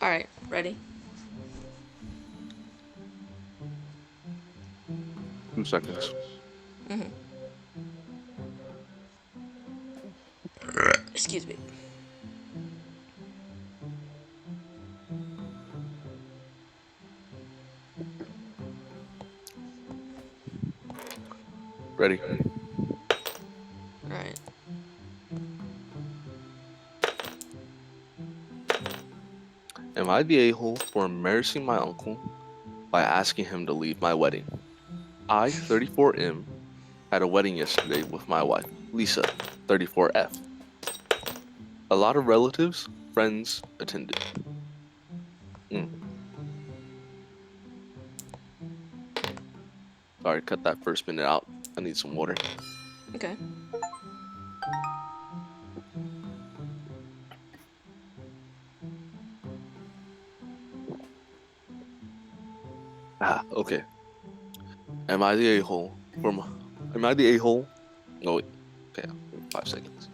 Alright, ready? 2 seconds. Excuse me. Ready. Alright. Am I the a-hole for embarrassing my uncle by asking him to leave my wedding? I, 34M, had a wedding yesterday with my wife, Lisa, 34F. A lot of relatives, friends attended. Mm. Sorry, cut that first minute out. I need some water. Okay. Okay. Am I the a-hole for my... Am I the a-hole? No, wait. Okay, 5 seconds.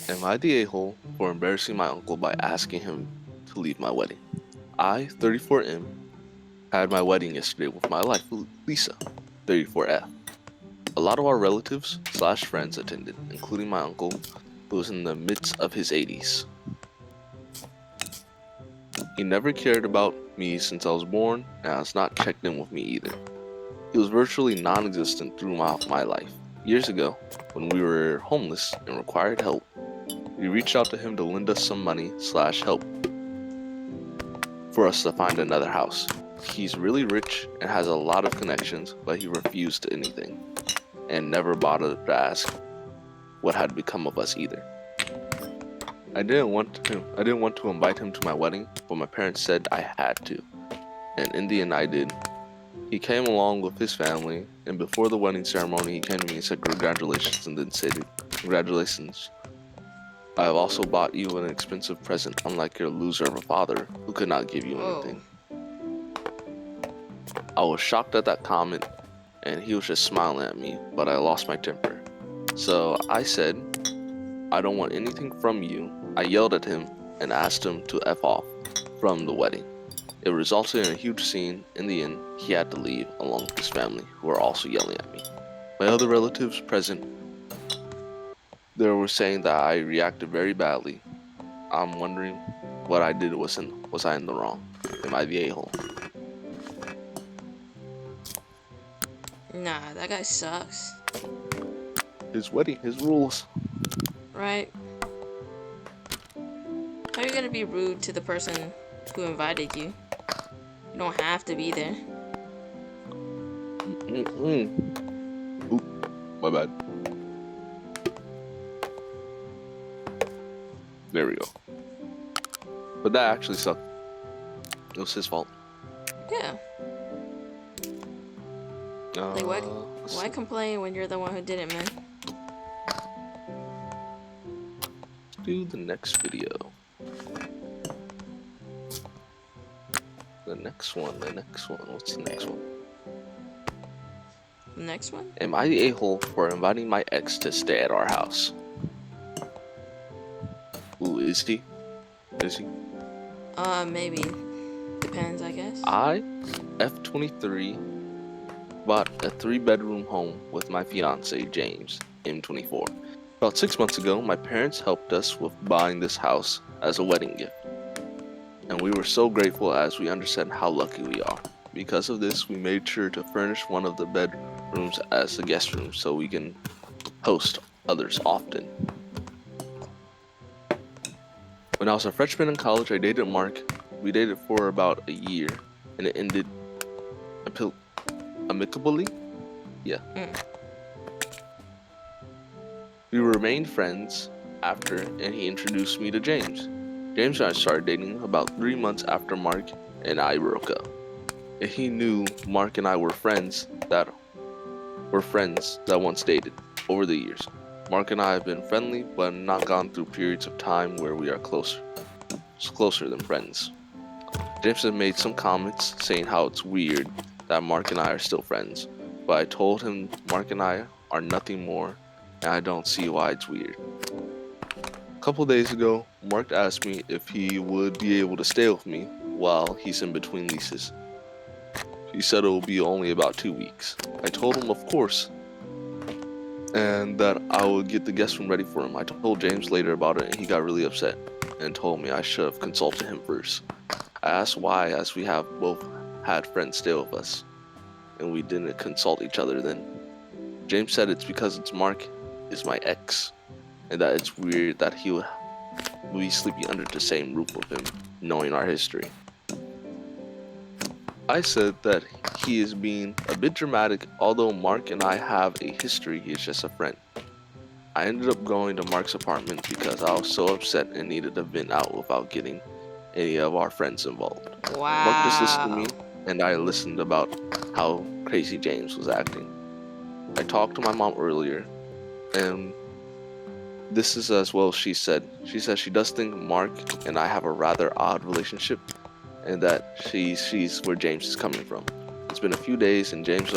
Am I the a-hole for embarrassing my uncle by asking him to leave my wedding? I, 34M, had my wedding yesterday with my wife, Lisa, 34F. A lot of our relatives slash friends attended, including my uncle, who was in the midst of his 80s. He never cared about me since I was born, and has not checked in with me either. He was virtually non-existent throughout my life. Years ago, when we were homeless and required help, we reached out to him to lend us some money slash help for us to find another house. He's really rich and has a lot of connections, but he refused anything and never bothered to ask what had become of us either. I didn't want to invite him to my wedding, but my parents said I had to, and in the end I did. He came along with his family, and before the wedding ceremony he came to me and said congratulations, and then said, "Congratulations. I have also bought you an expensive present, unlike your loser of a father who could not give you Oh. anything." I was shocked at that comment, and he was just smiling at me, but I lost my temper. So I said, "I don't want anything from you." I yelled at him and asked him to F off from the wedding. It resulted in a huge scene. In the end, he had to leave along with his family, who were also yelling at me. My other relatives present, they were saying that I reacted very badly. I'm wondering what I did was I in the wrong? Am I the a-hole? Nah, that guy sucks. His wedding, his rules. Right? How are you gonna be rude to the person who invited you? You don't have to be there. Oop, my bad. There we go. But that actually sucked. It was his fault. Yeah. Like, Let's why see. complain when you're the one who did it, man? Do the next video. The next one. What's the next one? The next one? Am I the a-hole for inviting my ex to stay at our house? Ooh, is he? Is he? Maybe. Depends, I guess. I, F23, bought a 3-bedroom home with my fiance, James, M24. About 6 months ago, my parents helped us with buying this house as a wedding gift, and we were so grateful as we understand how lucky we are. Because of this, we made sure to furnish one of the bedrooms as a guest room so we can host others often. When I was a freshman in college, I dated Mark. We dated for about a year, and it ended amicably. Yeah. We remained friends after, and he introduced me to James. James and I started dating about 3 months after Mark and I broke up. And he knew Mark and I were friends that once dated over the years. Mark and I have been friendly, but not gone through periods of time where we are closer than friends. James has made some comments saying how it's weird that Mark and I are still friends, but I told him Mark and I are nothing more, and I don't see why it's weird. couple days ago, Mark asked me if he would be able to stay with me while he's in between leases. He said it will be only about 2 weeks. I told him, of course, and that I would get the guest room ready for him. I told James later about it, and he got really upset and told me I should have consulted him first. I asked why, as we have both had friends stay with us, and we didn't consult each other then. James said it's because Mark is my ex, and that it's weird that he would be sleeping under the same roof with him, knowing our history. I said that he is being a bit dramatic, although Mark and I have a history, he is just a friend. I ended up going to Mark's apartment because I was so upset and needed to vent out without getting any of our friends involved. Mark just listened to Wow. me, and I listened about how crazy James was acting. I talked to my mom earlier, and this is as well she said. She says she does think Mark and I have a rather odd relationship, and that she sees where James is coming from. It's been a few days, and James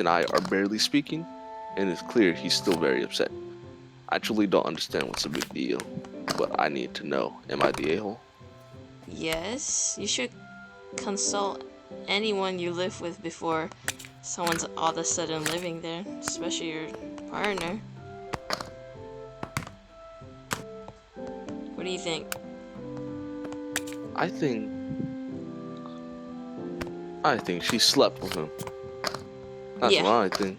and I are barely speaking, and it's clear he's still very upset. I truly don't understand what's the big deal, but I need to know, am I the a-hole? Yes, you should consult anyone you live with before someone's all of a sudden living there, especially your partner. What do you think? I think she slept with him. That's Yeah, what I think.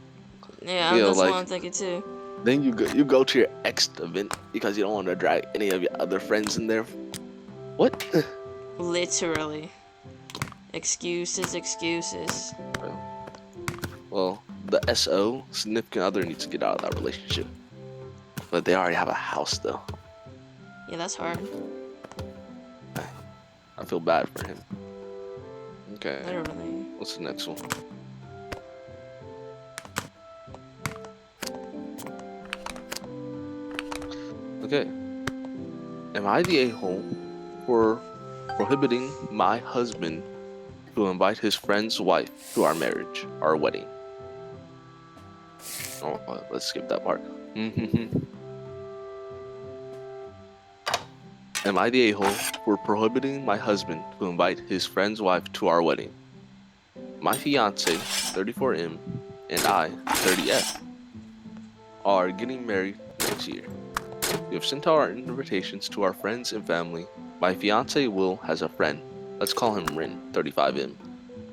yeah, You know, that's what like, I'm thinking too. then you go to your ex event because you don't want to drag any of your other friends in there. What? Literally. Excuses, excuses. Well, the SO, significant other, needs to get out of that relationship. But they already have a house, though. Yeah, that's hard. I feel bad for him. Okay, Literally. what's the next one? Okay. Am I the a-hole for prohibiting my husband to invite his friend's wife to our marriage, our wedding? Oh, let's skip that part. Am I the a-hole for prohibiting my husband to invite his friend's wife to our wedding? My fiance, 34M, and I, 30F, are getting married next year. We have sent out our invitations to our friends and family. My fiance Will has a friend. Let's call him Rin, 35M.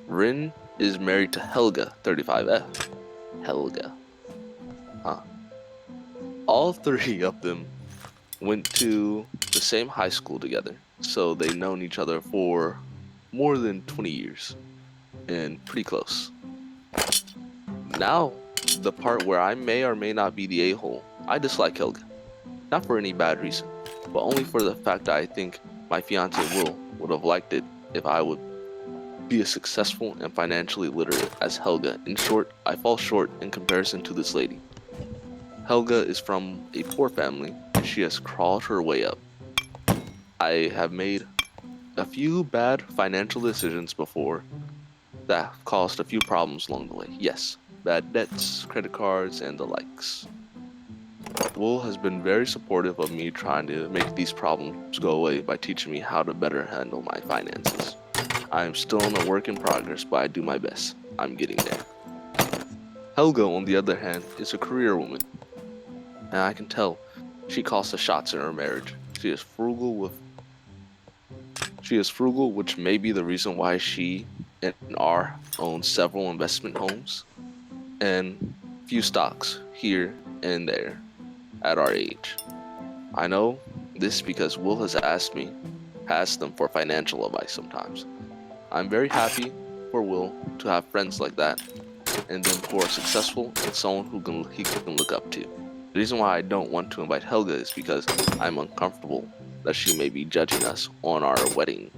Rin is married to Helga, 35F. Helga. Huh. All three of them went to the same high school together, so they've known each other for more than 20 years and pretty close. Now, the part where I may or may not be the a-hole. I dislike Helga. Not for any bad reason, but only for the fact that I think my fiance Will would have liked it if I would be as successful and financially literate as Helga. In short, I fall short in comparison to this lady. Helga is from a poor family, and she has crawled her way up. I have made a few bad financial decisions before that caused a few problems along the way. Yes, bad debts, credit cards, and the likes. Will has been very supportive of me trying to make these problems go away by teaching me how to better handle my finances. I am still in a work in progress, but I do my best. I'm getting there. Helga, on the other hand, is a career woman, and I can tell she calls the shots in her marriage. She is frugal, which may be the reason why she and R own several investment homes and few stocks here and there at our age. I know this because Will has asked them for financial advice sometimes. I'm very happy for Will to have friends like that, and them who are successful and someone he can look up to. The reason why I don't want to invite Helga is because I'm uncomfortable that she may be judging us on our wedding.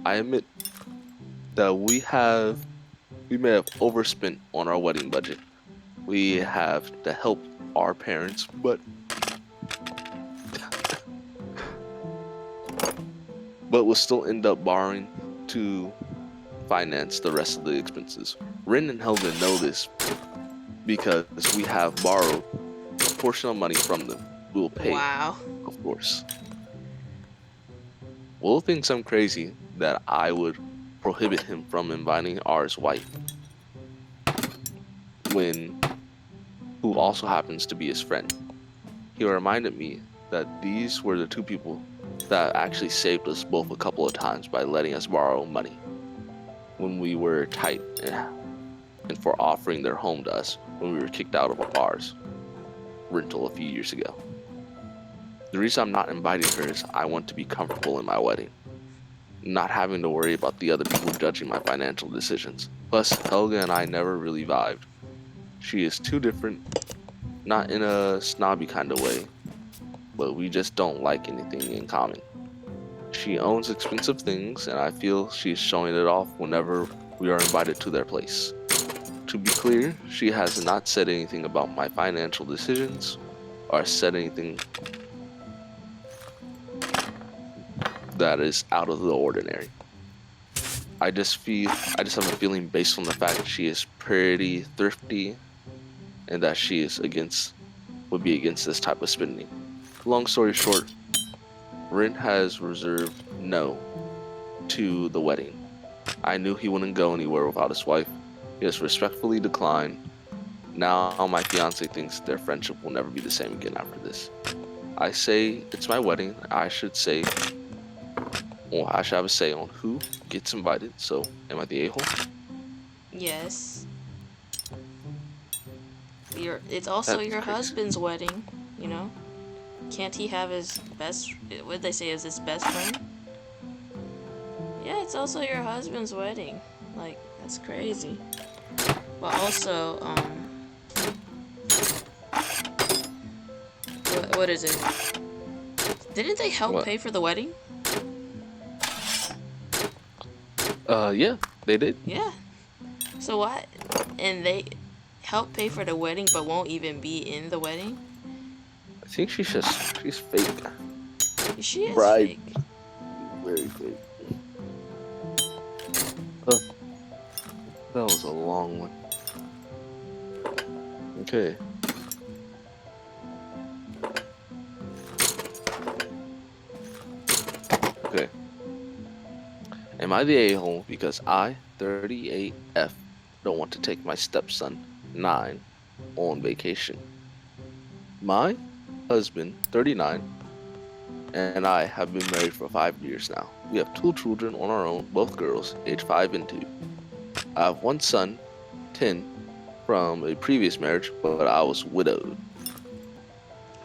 I admit that we may have overspent on our wedding budget. We have to help our parents, but we'll still end up borrowing to finance the rest of the expenses. Rin and Helga know this because we have borrowed a portion of money from them, We'll pay, Wow. of course. Will thinks I'm crazy that I would prohibit him from inviting R's wife, when who also happens to be his friend. He reminded me that these were the two people that actually saved us both a couple of times by letting us borrow money when we were tight, and for offering their home to us when we were kicked out of ours rental a few years ago. The reason I'm not inviting her is I want to be comfortable in my wedding, not having to worry about the other people judging my financial decisions. Plus, Helga and I never really vibed. She is too different, not in a snobby kind of way, but we just don't like anything in common. She owns expensive things, and I feel she's showing it off whenever we are invited to their place. To be clear, she has not said anything about my financial decisions or said anything that is out of the ordinary. I just have a feeling based on the fact she is pretty thrifty and that she is would be against this type of spending. Long story short, Rin has reserved no to the wedding. I knew he wouldn't go anywhere without his wife. He has respectfully declined. Now my fiance thinks their friendship will never be the same again after this. I say it's my wedding. I should have a say on who gets invited. So, am I the a-hole? Yes. It's also That's your crazy. husband's wedding, you know? Can't he have his best, what did they say is his best friend? Yeah, it's also your husband's wedding. Like, that's crazy. But also, what is it? Didn't they help What? pay for the wedding? Yeah, they did. Yeah. So what? And they help pay for the wedding but won't even be in the wedding? I think she's fake. She is Bribe. fake. Very fake. Uh, that was a long one. Okay. Okay. Am I the a-hole because I, 38F, don't want to take my stepson, 9, on vacation? My husband, 39, and I have been married for 5 years now. We have 2 children on our own, both girls, age 5 and 2. I have one son, 10, from a previous marriage, but I was widowed.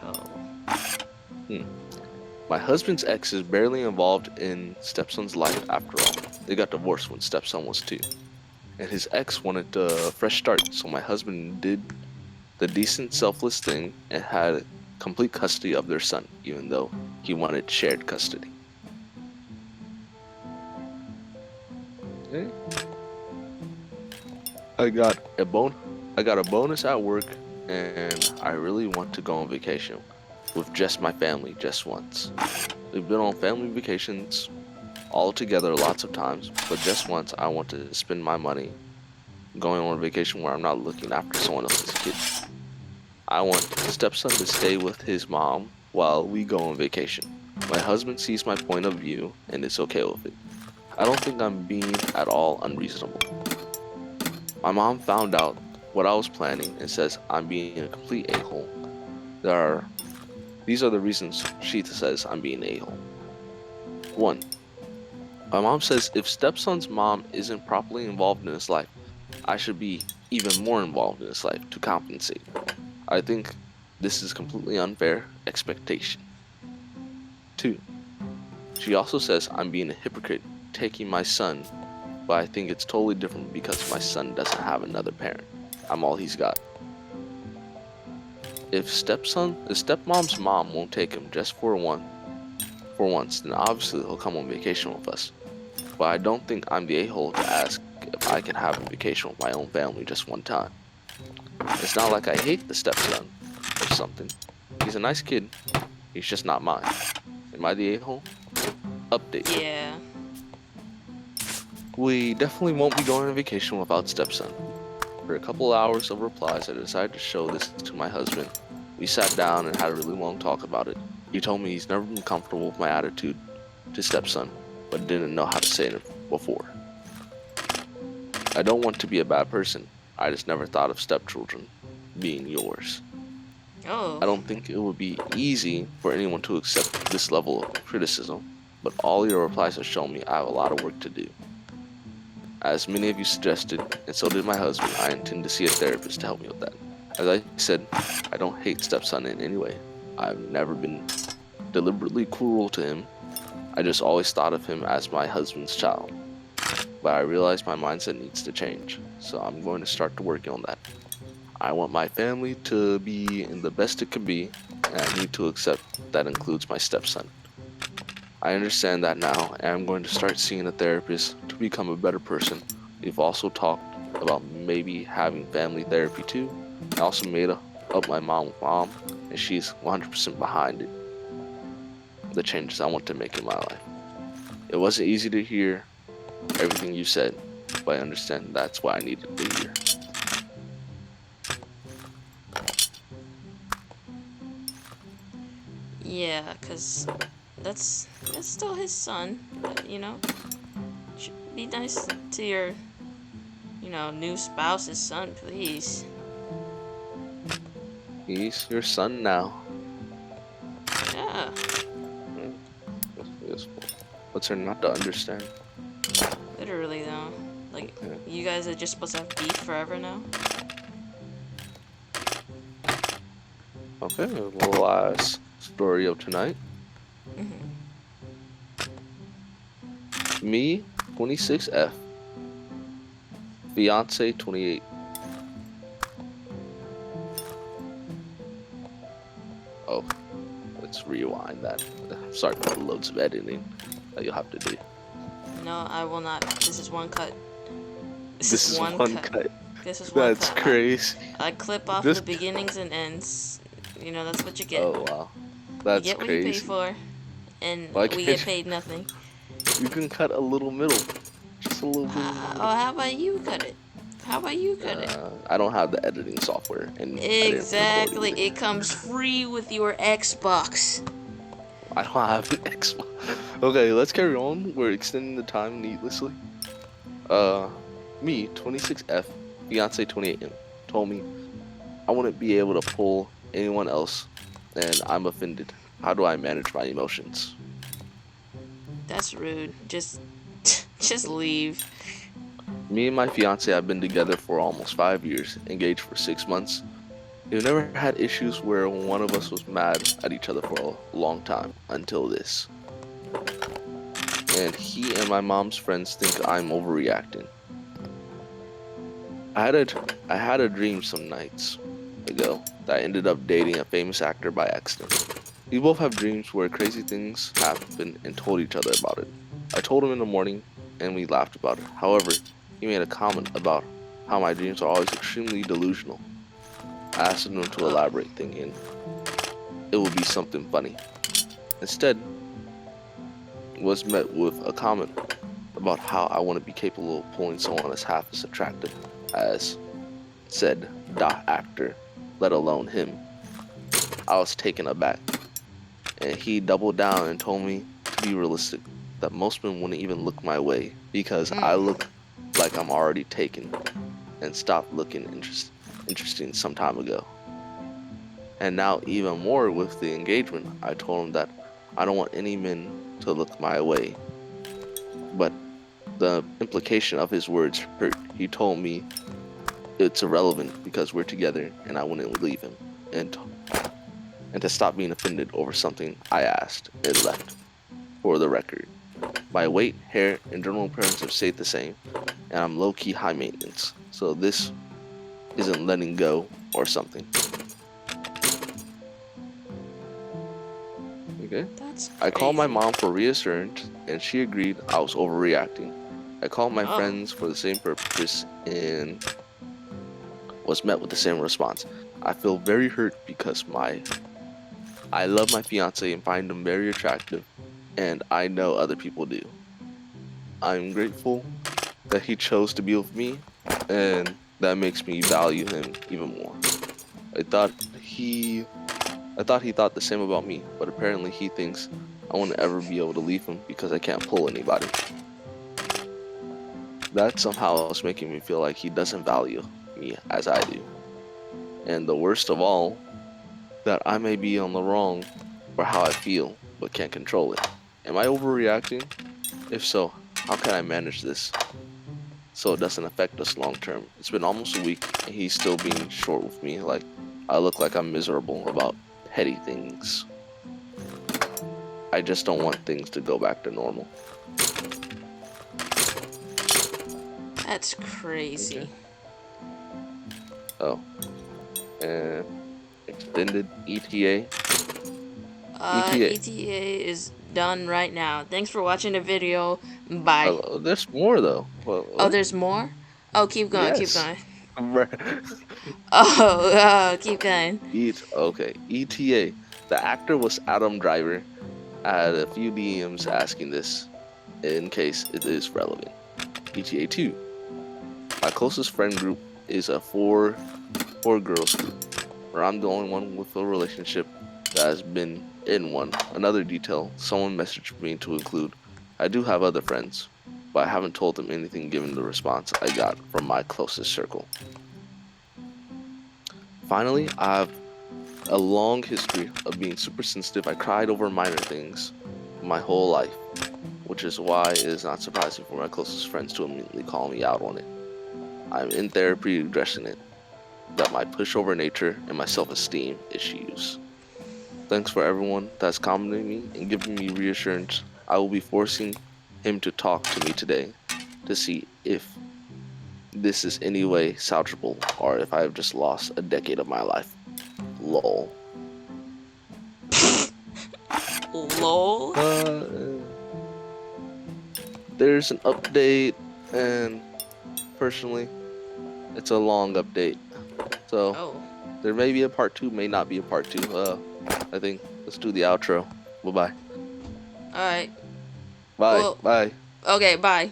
Oh. Hmm. My husband's ex is barely involved in Stepson's life after all. They got divorced when Stepson was 2. And his ex wanted a fresh start, so my husband did the decent, selfless thing and had complete custody of their son, even though he wanted shared custody. Okay. I got I got a bonus at work, and I really want to go on vacation with just my family just once. We've been on family vacations all together lots of times, but just once I want to spend my money going on a vacation where I'm not looking after someone else's kid. I want stepson to stay with his mom while we go on vacation. My husband sees my point of view and is okay with it. I don't think I'm being at all unreasonable. My mom found out what I was planning and says I'm being a complete a-hole. These are the reasons she says I'm being an a-hole. 1. My mom says if stepson's mom isn't properly involved in his life, I should be even more involved in his life to compensate. I think this is completely unfair expectation. 2. She also says I'm being a hypocrite taking my son, but I think it's totally different because my son doesn't have another parent. I'm all he's got. If stepmom's mom won't take him just for once, then obviously he'll come on vacation with us. But I don't think I'm the a-hole to ask if I can have a vacation with my own family just one time. It's not like I hate the stepson or something. He's a nice kid. He's just not mine. Am I the a-hole? Update. Yeah. We definitely won't be going on vacation without stepson. After a couple hours of replies, I decided to show this to my husband. We sat down and had a really long talk about it. He told me he's never been comfortable with my attitude to stepson, but didn't know how to say it before. I don't want to be a bad person. I just never thought of stepchildren being yours. Oh. I don't think it would be easy for anyone to accept this level of criticism, but all your replies have shown me I have a lot of work to do. As many of you suggested, and so did my husband, I intend to see a therapist to help me with that. As I said, I don't hate stepson in any way. I've never been deliberately cruel to him. I just always thought of him as my husband's child. But I realize my mindset needs to change, so I'm going to start to work on that. I want my family to be in the best it can be, and I need to accept that includes my stepson. I understand that now, and I'm going to start seeing a therapist to become a better person. We've also talked about maybe having family therapy too. I also made up my mom with mom, and she's 100% behind it. The changes I want to make in my life. It wasn't easy to hear everything you said, but I understand that's what I needed to hear. Yeah, cause that's still his son. You know, be nice to your, new spouse's son, please. He's your son now. Yeah. Hmm, yes, what's there not to understand? Literally though. Like, Yeah. you guys are just supposed to have beef forever now. Okay, the last story of tonight. Mhm. Me, 26F. Fiance, 28. Oh, let's rewind that. Sorry for the loads of editing that you'll have to do. No, I will not. This is one cut. This is one cut. This is one That's cut. crazy. I clip off This. the beginnings and ends. That's what you get. Oh wow, You that's get what you pay crazy. for, and Why we can't get paid nothing. you can cut a little middle, just a little bit in the Oh, middle. how about you cut it? How about you cut it? I don't have the editing software, and I didn't record Exactly. either. It comes free with your Xbox. I don't have an Xbox. Okay, let's carry on. We're extending the time needlessly. Uh, Me, 26F, fiance 28M, told me I wouldn't be able to pull anyone else, and I'm offended. How do I manage my emotions? That's rude. Just, just leave. Me and my fiance have been together for almost 5 years, engaged for 6 months. We've never had issues where one of us was mad at each other for a long time until this. And he and my mom's friends think I'm overreacting. I had a dream some nights ago that I ended up dating a famous actor by accident. We both have dreams where crazy things happen and told each other about it. I told him in the morning and we laughed about it. However, he made a comment about how my dreams are always extremely delusional. I asked him to Oh. elaborate, thinking it would be something funny. Instead, was met with a comment about how I want to be capable of pulling someone as half as attractive as said actor, let alone him. I was taken aback, and he doubled down and told me to be realistic, that most men wouldn't even look my way because I Mm. look like I'm already taken and stopped looking interesting some time ago. And now, even more with the engagement, I told him that I don't want any men to look my way. But the implication of his words hurt. He told me it's irrelevant because we're together and I wouldn't leave him. And to stop being offended over something I asked and left. For the record, my weight, hair, and general appearance have stayed the same, and I'm low-key high maintenance, so this isn't letting go or something. Okay? That's I called my crazy. mom for reassurance, and she agreed I was overreacting. I called my Oh. friends for the same purpose and was met with the same response. I feel very hurt because I love my fiance and find him very attractive, and I know other people do. I'm grateful that he chose to be with me, and that makes me value him even more. I thought he I thought he thought the same about me, but apparently he thinks I won't ever be able to leave him because I can't pull anybody. That somehow is making me feel like he doesn't value me as I do. And the worst of all, that I may be on the wrong for how I feel, but can't control it. Am I overreacting? If so, how can I manage this so it doesn't affect us long term? It's been almost a week and he's still being short with me, like I look like I'm miserable about petty things. I just don't want things to go back to normal. That's crazy. Okay. Oh. And extended ETA. ETA is done right now. Thanks for watching the video. Bye. There's more though. Oh, What? there's more? Oh, keep going, keep Yes. going. Oh, keep going. Okay. ETA. The actor was Adam Driver. I had a few DMs asking this in case it is relevant. ETA 2. My closest friend group is a four girls group, where I'm the only one with a relationship that has been in one. Another detail, someone messaged me to include, I do have other friends, but I haven't told them anything given the response I got from my closest circle. Finally, I have a long history of being super sensitive. I cried over minor things my whole life, which is why it is not surprising for my closest friends to immediately call me out on it. I'm in therapy addressing it, that my pushover nature and my self-esteem issues. Thanks for everyone that's commenting me and giving me reassurance. I will be forcing him to talk to me today to see if this is any way salvageable or if I have just lost a decade of my life. Lol. LOL? There's an update, and personally, it's a long update. So Oh. there may be a part 2, may not be a part 2. I think let's do the outro. Bye-bye. Alright. Bye. Well, Bye. okay, bye.